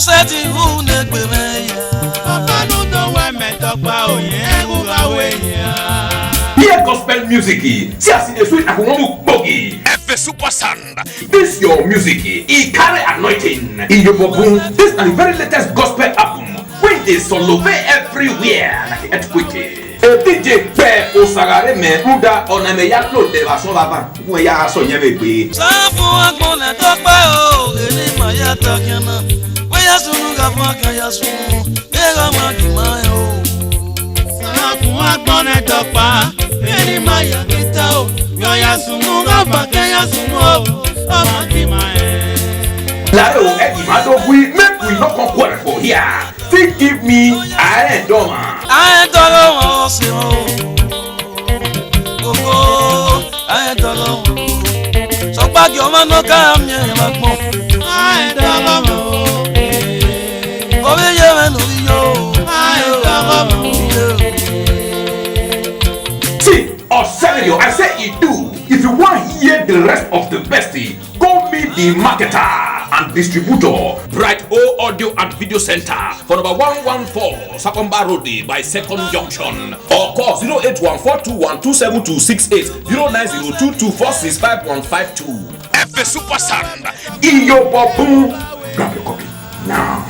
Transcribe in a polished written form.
seti hune gbemeya. Papa no know where me talk about Hear gospel music. See as the sweet akomomu bogi. Efe super sound. This your music. It carry anointing. In your boom. This is the very latest gospel album. When they solo everywhere like the earthquake. DJ Pe Osagare me Ruda oname ya upload the version lava. When ya so nyebe gbe. Safu agbona tope o, eni ma ya takiana. We ya sunu ga fun kan ya sunu. Ega ma di ma yo. Safu agbona topa, eni ma ya kita o. Yo ya sunu ga fun kan ya sunu o. O ma di ma e. Laro edi ma do we make we no come quarrel for here. Think give me I doma. I don't know se o. Gogo, I don't know. So bag your man no come here ma gbon. I don't know. Obe ye me no yo. I don't know. See, Australia, I say it do. If you want to hear the rest of the best, go meet the marketer and distributor, Bright O Audio and Video Center for number 114 Sakomba Road by Second Junction, or call 08142127268 09022465152. F Super Sound. In your baboon. Grab your copy now.